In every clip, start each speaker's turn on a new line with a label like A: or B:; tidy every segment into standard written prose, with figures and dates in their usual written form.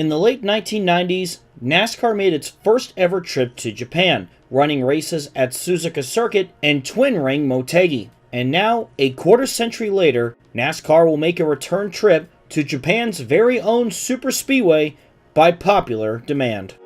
A: In the late 1990s, NASCAR made its first ever trip to Japan, running races at Suzuka Circuit and twin ring Motegi. And now, a quarter century later, NASCAR will make a return trip to Japan's very own superspeedway by popular demand.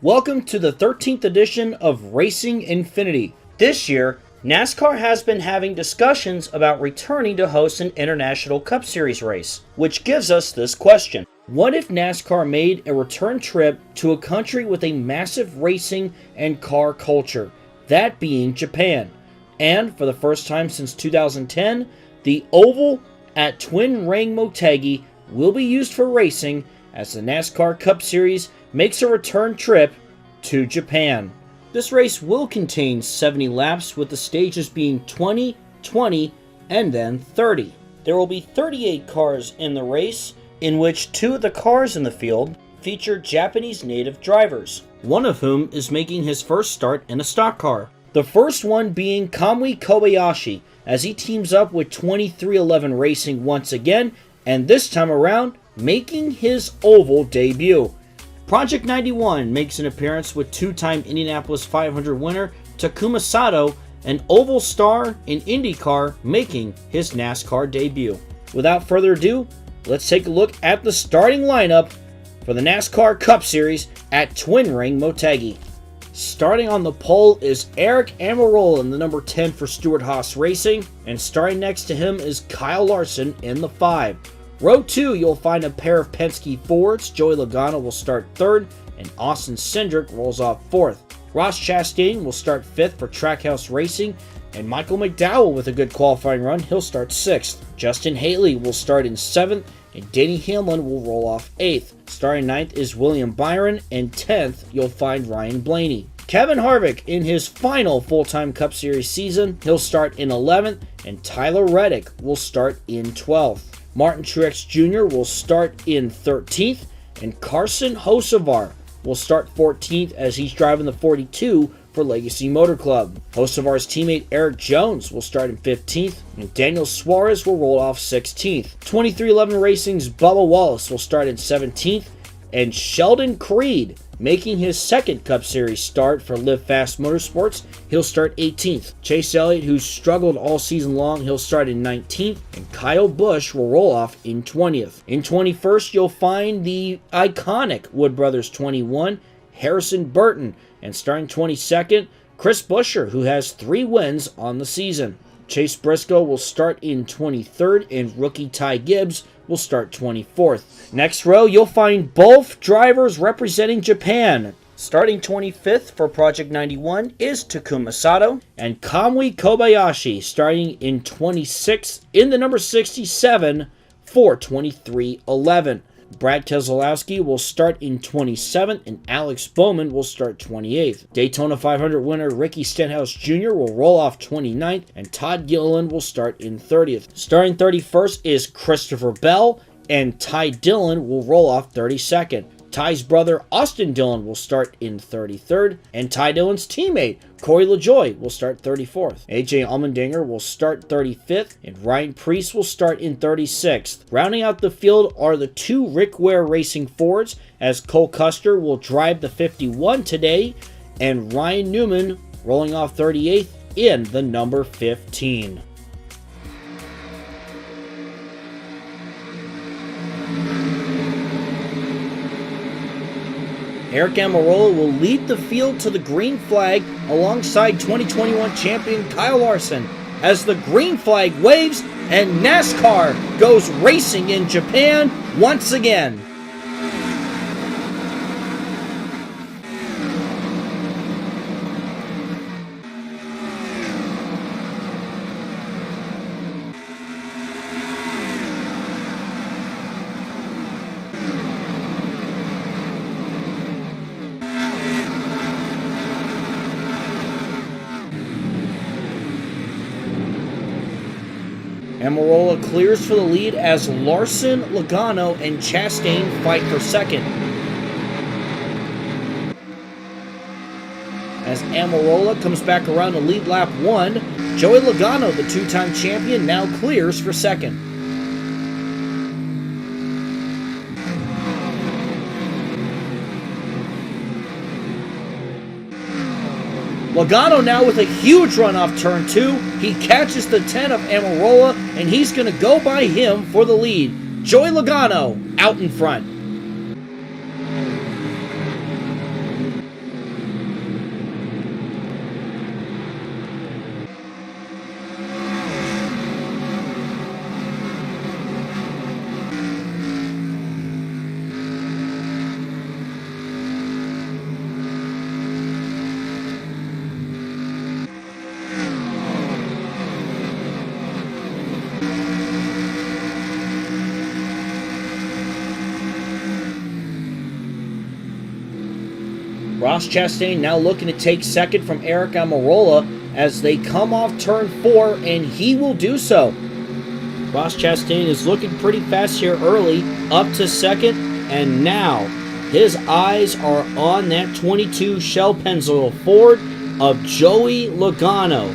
A: Welcome to the 13th edition of Racing Infinity. This year, NASCAR has been having discussions about returning to host an International Cup Series race, which gives us this question. What if NASCAR made a return trip to a country with a massive racing and car culture, that being Japan? And for the first time since 2010, the oval at Twin Ring Motegi will be used for racing as the NASCAR Cup Series makes a return trip to Japan. This race will contain 70 laps, with the stages being 20, 20, and then 30. There will be 38 cars in the race, in which 2 of the cars in the field feature Japanese native drivers, one of whom is making his first start in a stock car. The first one being Kamui Kobayashi, as he teams up with 2311 Racing once again, and this time around, making his oval debut. Project 91 makes an appearance with 2-time Indianapolis 500 winner Takuma Sato, an oval star in IndyCar, making his NASCAR debut. Without further ado, let's take a look at the starting lineup for the NASCAR Cup Series at Twin Ring Motegi. Starting on the pole is Eric Almirola in the number 10 for Stewart-Haas Racing, and starting next to him is Kyle Larson in the 5. Row 2, you'll find a pair of Penske Fords. Joey Logano will start 3rd, and Austin Cindric rolls off 4th. Ross Chastain will start 5th for Trackhouse Racing, and Michael McDowell with a good qualifying run, he'll start 6th. Justin Haley will start in 7th, and Denny Hamlin will roll off 8th. Starting 9th is William Byron, and 10th you'll find Ryan Blaney. Kevin Harvick, in his final full-time Cup Series season, he'll start in 11th, and Tyler Reddick will start in 12th. Martin Truex Jr. will start in 13th, and Carson Hocevar will start 14th as he's driving the 42 for Legacy Motor Club. Hocevar's teammate Eric Jones will start in 15th, and Daniel Suarez will roll off 16th. 2311 Racing's Bubba Wallace will start in 17th, and Sheldon Creed, making his second Cup Series start for Live Fast Motorsports, he'll start 18th. Chase Elliott, who's struggled all season long, he'll start in 19th, and Kyle Busch will roll off in 20th. In 21st, you'll find the iconic Wood Brothers 21, Harrison Burton, and starting 22nd, Chris Buescher, who has 3 wins on the season. Chase Briscoe will start in 23rd, and rookie Ty Gibbs will start 24th. Next row, you'll find both drivers representing Japan. Starting 25th for Project 91 is Takuma Sato, and Kamui Kobayashi starting in 26th in the number 67 for 2311. Brad Keselowski will start in 27th, and Alex Bowman will start 28th. Daytona 500 winner Ricky Stenhouse Jr. will roll off 29th, and Todd Gilliland will start in 30th. Starting 31st is Christopher Bell, and Ty Dillon will roll off 32nd. Ty's brother Austin Dillon will start in 33rd, and Ty Dillon's teammate Corey LaJoie will start 34th. AJ Allmendinger will start 35th, and Ryan Preece will start in 36th. Rounding out the field are the 2 Rick Ware Racing Fords, as Cole Custer will drive the 51 today, and Ryan Newman rolling off 38th in the number 15. Eric Almirola will lead the field to the green flag alongside 2021 champion Kyle Larson as the green flag waves and NASCAR goes racing in Japan once again. Almirola clears for the lead as Larson, Logano, and Chastain fight for second. as Almirola comes back around to lead lap 1. Joey Logano, the two-time champion, now clears for second. Logano now with a huge run off turn 2. He catches the 10 of Almirola, and he's going to go by him for the lead. Joey Logano out in front. Ross Chastain now looking to take second from Eric Almirola as they come off turn 4, and he will do so. Ross Chastain is looking pretty fast here early, up to second, and now his eyes are on that 22 Shell Pennzoil Ford of Joey Logano.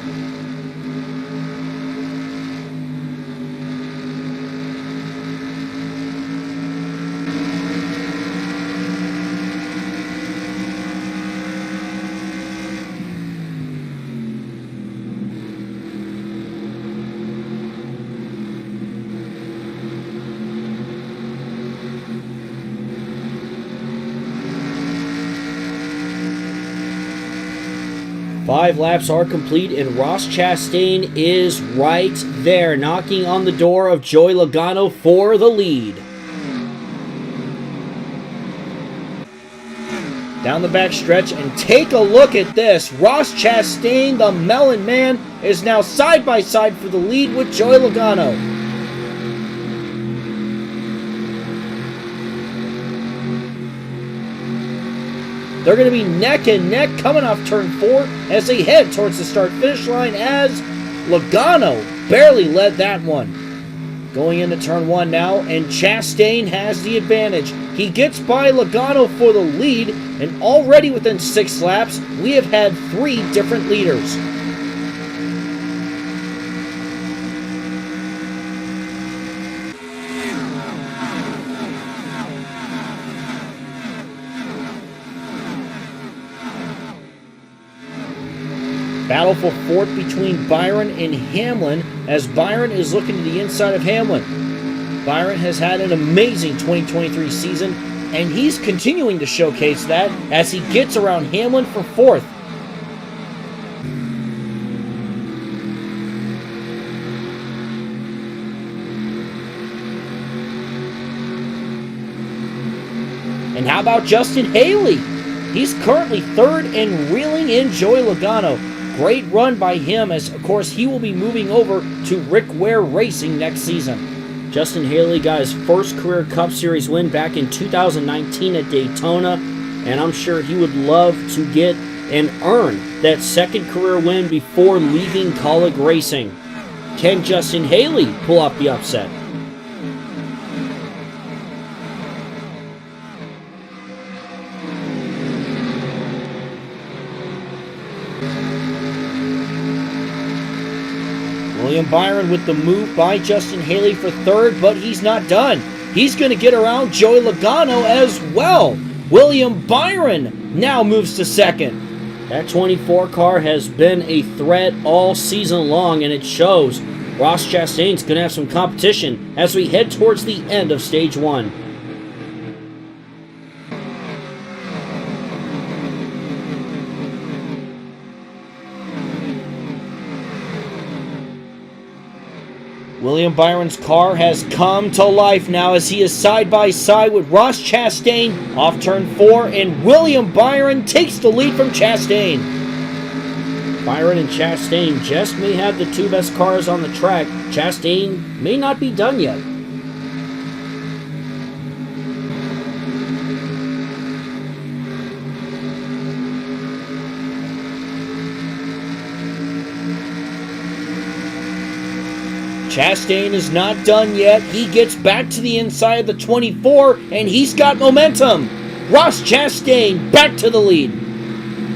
A: Five laps are complete, and Ross Chastain is right there, knocking on the door of Joey Logano for the lead. Down the back stretch, and take a look at this. Ross Chastain, the Melon Man, is now side by side for the lead with Joey Logano. They're going to be neck and neck coming off turn 4 as they head towards the start-finish line, as Logano barely led that one. Going into turn 1 now, and Chastain has the advantage. He gets by Logano for the lead, and already within 6 laps, we have had 3 different leaders. Battle for fourth between Byron and Hamlin, as Byron is looking to the inside of Hamlin. Byron has had an amazing 2023 season, and he's continuing to showcase that as he gets around Hamlin for fourth. And how about Justin Haley? He's currently third and reeling in Joey Logano. Great run by him, as of course he will be moving over to Rick Ware Racing next season. Justin Haley got his first career Cup Series win back in 2019 at Daytona, and I'm sure he would love to get and earn that second career win before leaving Kaulig Racing. Can Justin Haley pull off the upset? William Byron with the move by Justin Haley for third, but he's not done. He's going to get around Joey Logano as well. William Byron now moves to second. That 24 car has been a threat all season long, and it shows. Ross Chastain's going to have some competition as we head towards the end of stage 1. William Byron's car has come to life now as he is side by side with Ross Chastain off turn 4, and William Byron takes the lead from Chastain. Byron and Chastain just may have the 2 best cars on the track. Chastain may not be done yet. Chastain is not done yet. He gets back to the inside of the 24, and he's got momentum. Ross Chastain back to the lead.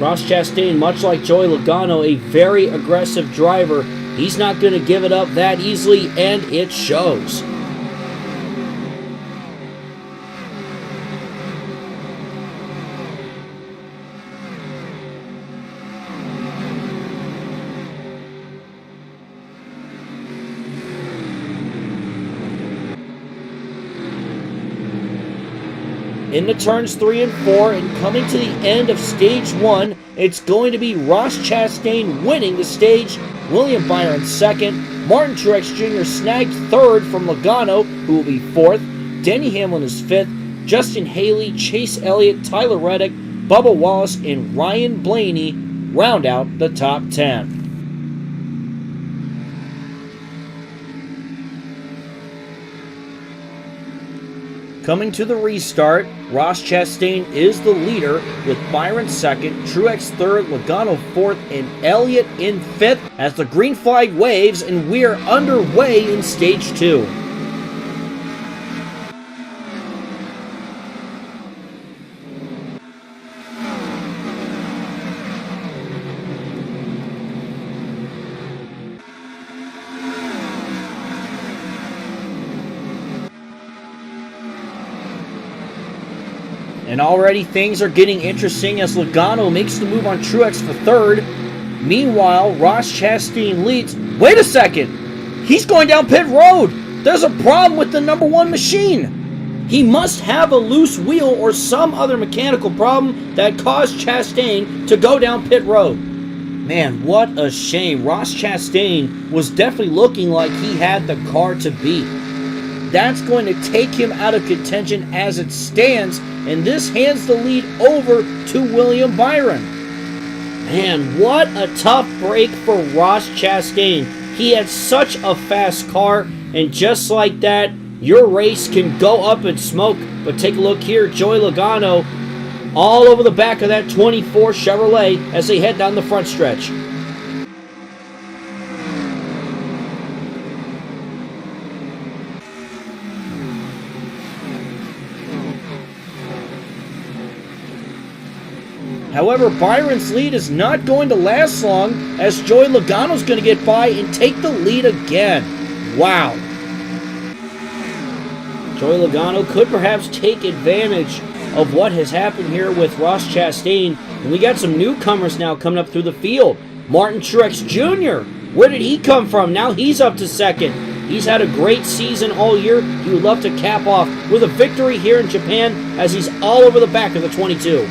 A: Ross Chastain, much like Joey Logano, a very aggressive driver. He's not going to give it up that easily, and it shows. Into turns 3 and 4, and coming to the end of stage 1, it's going to be Ross Chastain winning the stage, William Byron second, Martin Truex Jr. snagged third from Logano, who will be fourth, Denny Hamlin is fifth, Justin Haley, Chase Elliott, Tyler Reddick, Bubba Wallace, and Ryan Blaney round out the top 10. Coming to the restart, Ross Chastain is the leader with Byron second, Truex third, Logano fourth, and Elliott in fifth as the green flag waves and we are underway in stage 2. And already things are getting interesting as Logano makes the move on Truex for third. Meanwhile, Ross Chastain leads. Wait a second! He's going down pit road! There's a problem with the number 1 machine! He must have a loose wheel or some other mechanical problem that caused Chastain to go down pit road. Man, what a shame. Ross Chastain was definitely looking like he had the car to beat. That's going to take him out of contention as it stands, and this hands the lead over to William Byron. Man, what a tough break for Ross Chastain. He had such a fast car, and just like that, your race can go up in smoke. But take a look here, Joey Logano all over the back of that 24 Chevrolet as they head down the front stretch. However, Byron's lead is not going to last long as Joey Logano's going to get by and take the lead again. Wow. Joey Logano could perhaps take advantage of what has happened here with Ross Chastain. And we got some newcomers now coming up through the field. Martin Truex Jr. Where did he come from? Now he's up to second. He's had a great season all year. He would love to cap off with a victory here in Japan as he's all over the back of the 22.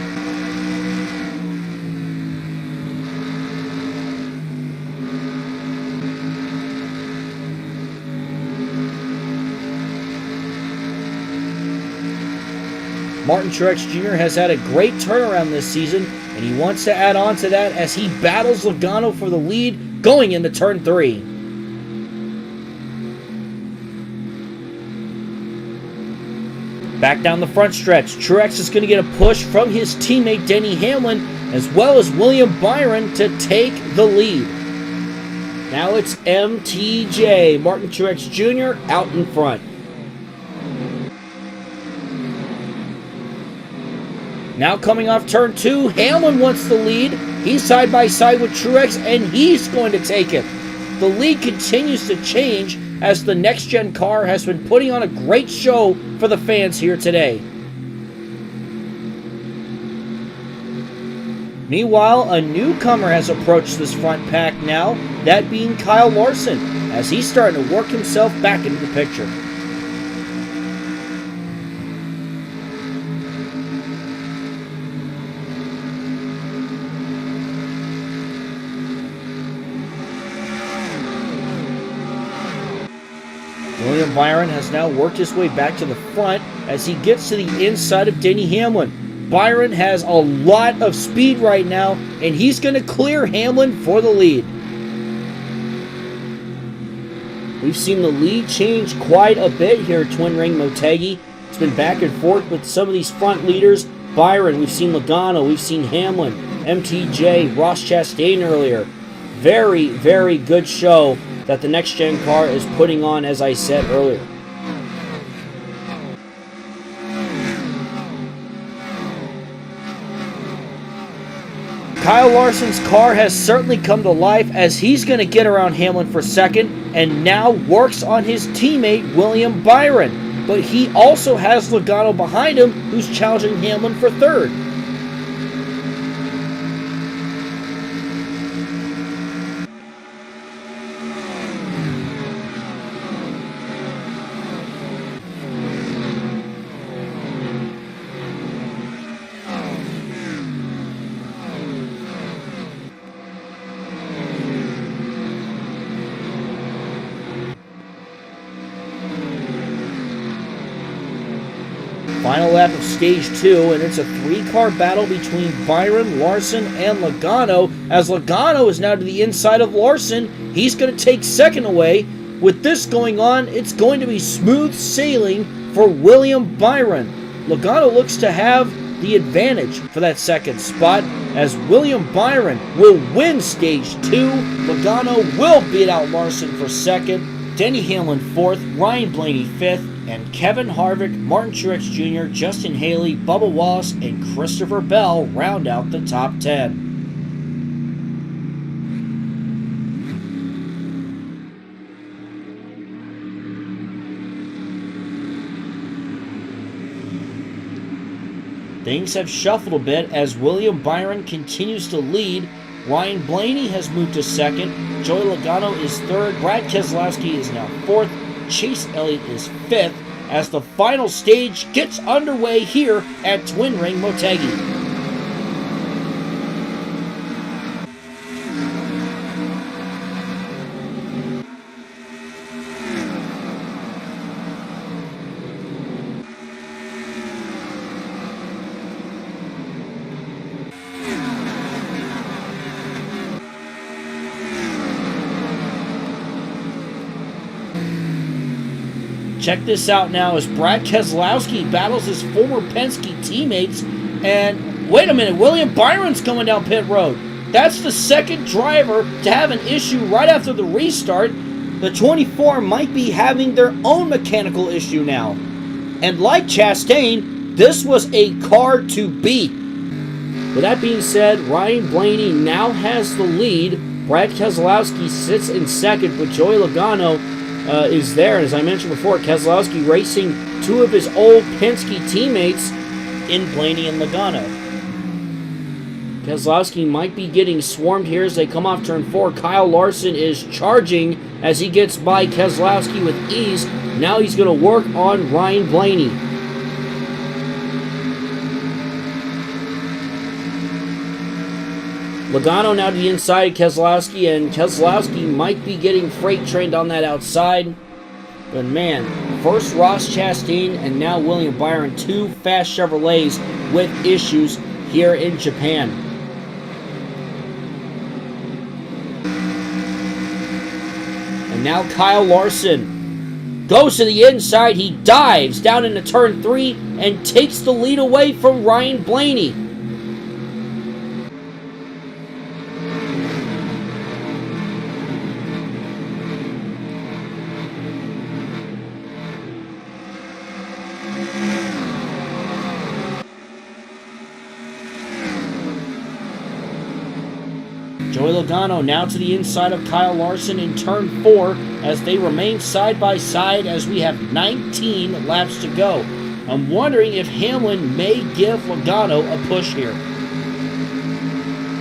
A: Martin Truex Jr. has had a great turnaround this season, and he wants to add on to that as he battles Logano for the lead going into turn 3. Back down the front stretch, Truex is going to get a push from his teammate Denny Hamlin as well as William Byron to take the lead. Now it's MTJ, Martin Truex Jr. out in front. Now coming off turn 2, Hamlin wants the lead. He's side by side with Truex, and he's going to take it. The lead continues to change as the next-gen car has been putting on a great show for the fans here today. Meanwhile, a newcomer has approached this front pack now, that being Kyle Larson, as he's starting to work himself back into the picture. William Byron has now worked his way back to the front as he gets to the inside of Denny Hamlin. Byron has a lot of speed right now, and he's going to clear Hamlin for the lead. We've seen the lead change quite a bit here at Twin Ring Motegi. It's been back and forth with some of these front leaders. Byron, we've seen Logano, we've seen Hamlin, MTJ, Ross Chastain earlier. Very, very good show that the next-gen car is putting on, as I said earlier. Kyle Larson's car has certainly come to life as he's going to get around Hamlin for second and now works on his teammate William Byron. But he also has Logano behind him, who's challenging Hamlin for third. Final lap of stage 2, and it's a 3-car battle between Byron, Larson, and Logano, as Logano is now to the inside of Larson. He's going to take second away. With this going on, it's going to be smooth sailing for William Byron. Logano looks to have the advantage for that second spot, as William Byron will win stage 2. Logano will beat out Larson for second, Denny Hamlin fourth, Ryan Blaney fifth, and Kevin Harvick, Martin Truex Jr., Justin Haley, Bubba Wallace, and Christopher Bell round out the top 10. Things have shuffled a bit as William Byron continues to lead. Ryan Blaney has moved to second. Joey Logano is third. Brad Keselowski is now fourth. Chase Elliott is fifth as the final stage gets underway here at Twin Ring Motegi. Check this out now as Brad Keselowski battles his former Penske teammates. And wait a minute, William Byron's coming down pit road. That's the second driver to have an issue right after the restart. The 24 might be having their own mechanical issue now. And like Chastain, this was a car to beat. With that being said, Ryan Blaney now has the lead. Brad Keselowski sits in second, but Joey Logano is there. As I mentioned before, Keselowski racing two of his old Penske teammates in Blaney and Logano. Keselowski might be getting swarmed here as they come off turn 4. Kyle Larson is charging as he gets by Keselowski with ease. Now he's going to work on Ryan Blaney. Logano now to the inside of Keselowski, and Keselowski might be getting freight trained on that outside. But man, first Ross Chastain and now William Byron, two fast Chevrolets with issues here in Japan. And now Kyle Larson goes to the inside. He dives down into turn 3 and takes the lead away from Ryan Blaney. Joey Logano now to the inside of Kyle Larson in turn 4 as they remain side by side as we have 19 laps to go. I'm wondering if Hamlin may give Logano a push here.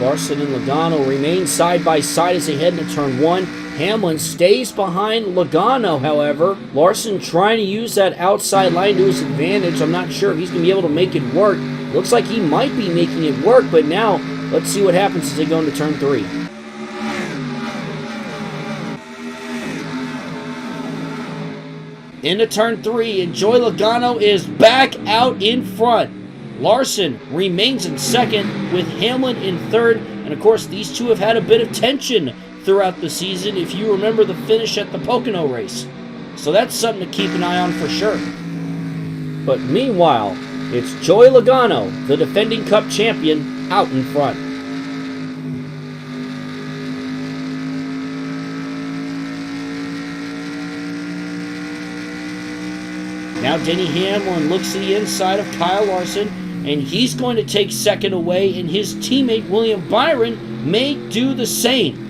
A: Larson and Logano remain side by side as they head into turn 1. Hamlin stays behind Logano, however. Larson trying to use that outside line to his advantage. I'm not sure if he's going to be able to make it work. Looks like he might be making it work, but now let's see what happens as they go into turn 3. Into turn 3, and Joey Logano is back out in front. Larson remains in second with Hamlin in third. And of course, these two have had a bit of tension throughout the season, if you remember the finish at the Pocono race. So that's something to keep an eye on for sure. But meanwhile, it's Joey Logano, the defending Cup champion, out in front. Now Denny Hamlin looks to the inside of Kyle Larson. and he's going to take second away, and his teammate William Byron may do the same.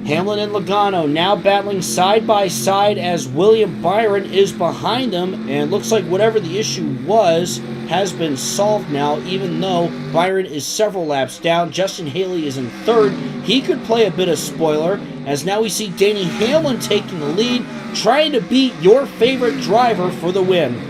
A: Hamlin and Logano now battling side by side as William Byron is behind them, and it looks like whatever the issue was has been solved now, even though Byron is several laps down. Justin Haley is in third. He could play a bit of spoiler, as now we see Denny Hamlin taking the lead, trying to beat your favorite driver for the win.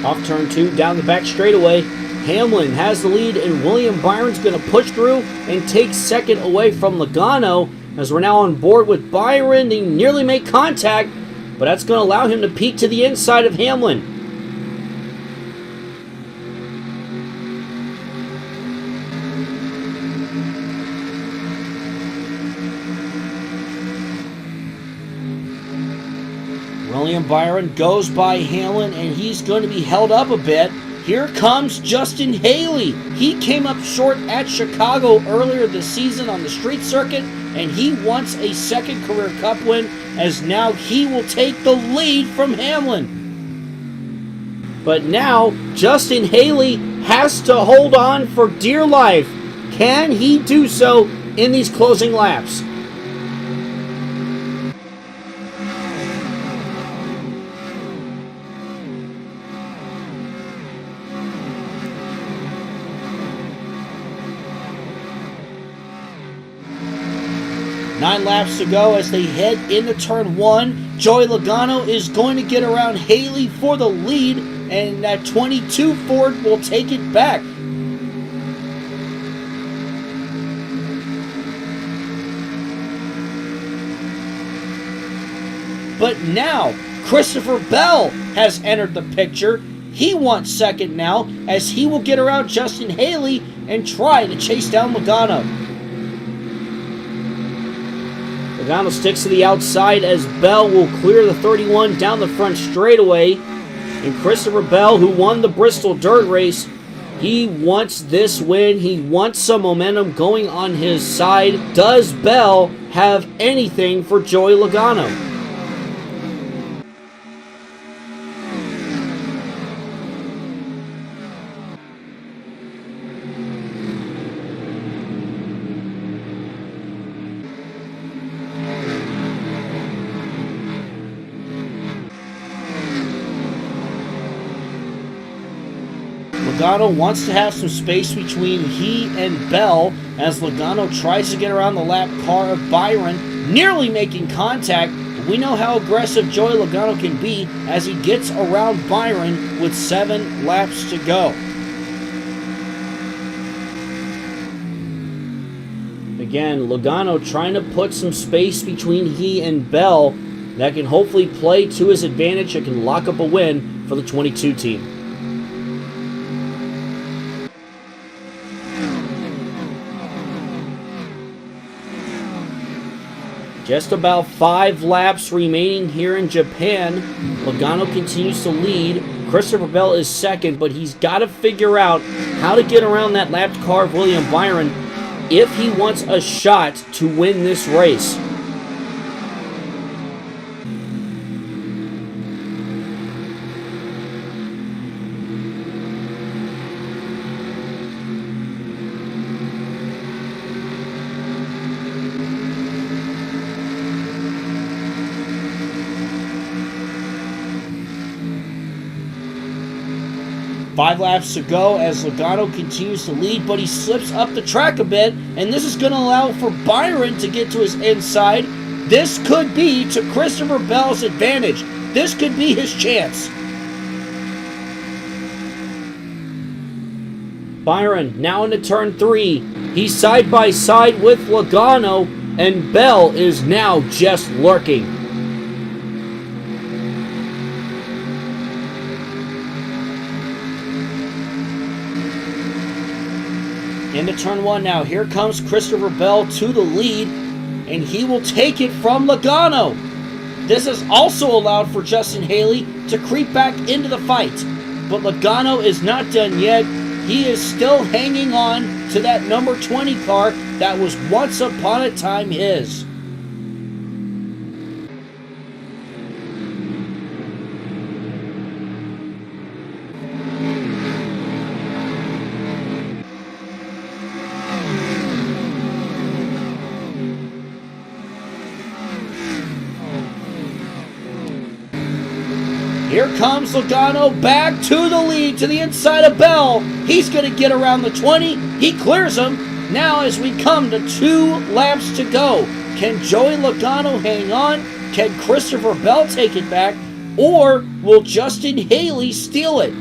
A: Off turn 2, down the back straightaway. Hamlin has the lead, and William Byron's going to push through and take second away from Logano, as we're now on board with Byron. They nearly make contact, but that's going to allow him to peek to the inside of Hamlin. William Byron goes by Hamlin, and he's going to be held up a bit. Here comes Justin Haley. He came up short at Chicago earlier this season on the street circuit, and he wants a second career Cup win, as now he will take the lead from Hamlin. But now Justin Haley has to hold on for dear life. Can he do so in these closing laps? Nine laps to go as they head into turn 1. Joey Logano is going to get around Haley for the lead, and that 22 Ford will take it back. But now, Christopher Bell has entered the picture. He wants second now, as he will get around Justin Haley and try to chase down Logano. Logano sticks to the outside as Bell will clear the 31 down the front straightaway. And Christopher Bell, who won the Bristol Dirt Race, he wants this win. He wants some momentum going on his side. Does Bell have anything for Joey Logano? Logano wants to have some space between he and Bell as Logano tries to get around the lap car of Byron, nearly making contact. We know how aggressive Joey Logano can be as he gets around Byron with 7 laps to go. Again, Logano trying to put some space between he and Bell that can hopefully play to his advantage and can lock up a win for the 22 team. Just about 5 laps remaining here in Japan. Logano continues to lead. Christopher Bell is second, but he's got to figure out how to get around that lapped car of William Byron if he wants a shot to win this race. Five laps to go as Logano continues to lead, but he slips up the track a bit, and this is going to allow for Byron to get to his inside. This could be to Christopher Bell's advantage. This could be his chance. Byron now into turn 3. He's side by side with Logano, and Bell is now just lurking. Into turn one now. Here comes Christopher Bell to the lead, and he will take it from Logano. This has also allowed for Justin Haley to creep back into the fight. But Logano is not done yet. He is still hanging on to that number 20 car that was once upon a time his. Here comes Logano back to the lead, to the inside of Bell. He's going to get around the 20. He clears him. Now as we come to 2 laps to go, can Joey Logano hang on? Can Christopher Bell take it back? Or will Justin Haley steal it?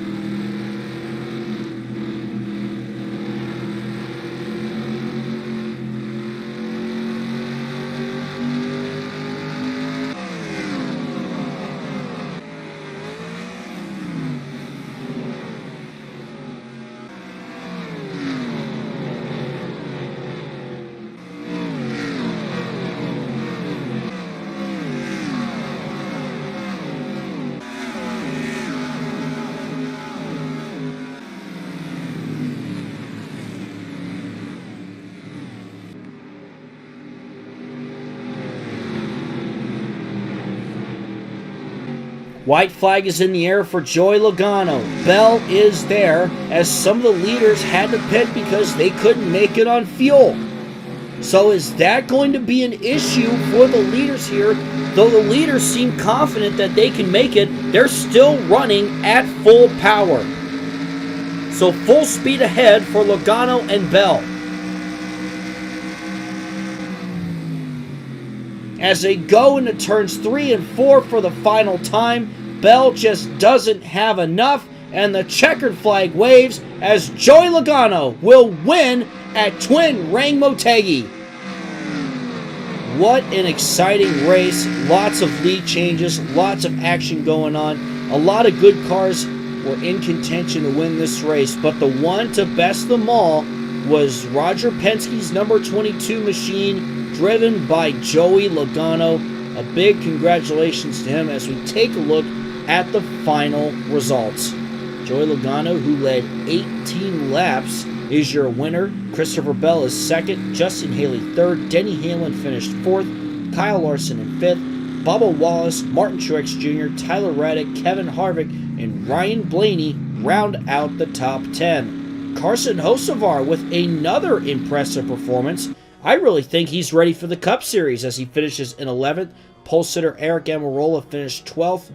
A: White flag is in the air for Joey Logano. Bell is there, as some of the leaders had to pit because they couldn't make it on fuel. So is that going to be an issue for the leaders here? Though the leaders seem confident that they can make it, they're still running at full power. So full speed ahead for Logano and Bell. As they go into turns 3 and 4 for the final time, Bell just doesn't have enough, and the checkered flag waves as Joey Logano will win at Twin Ring Motegi. What an exciting race. Lots of lead changes, lots of action going on. A lot of good cars were in contention to win this race, but the one to best them all was Roger Penske's number 22 machine, driven by Joey Logano. A big congratulations to him as we take a look at the final results. Joey Logano, who led 18 laps, is your winner. Christopher Bell is second, Justin Haley third, Denny Hamlin finished fourth, Kyle Larson in fifth, Bubba Wallace, Martin Truex Jr., Tyler Reddick, Kevin Harvick, and Ryan Blaney round out the top 10. Carson Hocevar with another impressive performance. I really think he's ready for the Cup Series as he finishes in 11th. Pole sitter Eric Almirola finished 12th.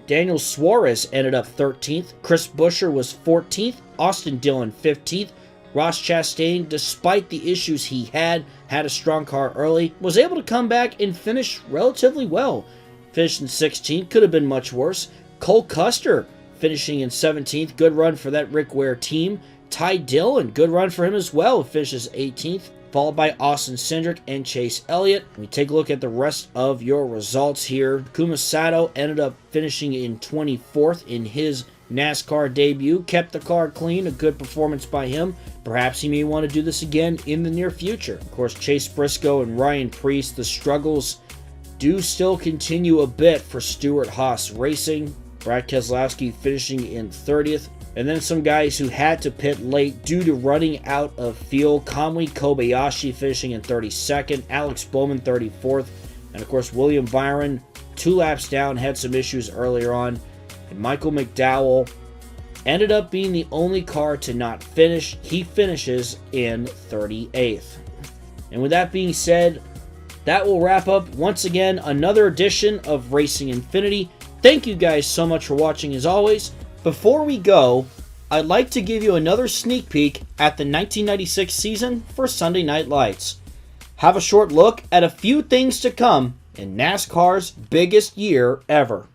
A: Daniel Suarez ended up 13th. Chris Buescher was 14th. Austin Dillon 15th. Ross Chastain, despite the issues he had a strong car early, was able to come back and finish relatively well. Finished in 16th, could have been much worse. Cole Custer finishing in 17th, good run for that Rick Ware team. Ty Dillon, good run for him as well, finishes 18th. Followed by Austin Cindric and Chase Elliott. We take a look at the rest of your results here. Kuma Sato ended up finishing in 24th in his NASCAR debut. Kept the car clean, a good performance by him. Perhaps he may want to do this again in the near future. Of course, Chase Briscoe and Ryan Preece, the struggles do still continue a bit for Stewart-Haas Racing. Brad Keselowski finishing in 30th. And then some guys who had to pit late due to running out of fuel. Kamui Kobayashi finishing in 32nd. Alex Bowman 34th. And of course, William Byron, 2 laps down, had some issues earlier on. And Michael McDowell ended up being the only car to not finish. He finishes in 38th. And with that being said, that will wrap up, once again, another edition of Racing Infinity. Thank you guys so much for watching as always. Before we go, I'd like to give you another sneak peek at the 1996 season for Sunday Night Lights. Have a short look at a few things to come in NASCAR's biggest year ever.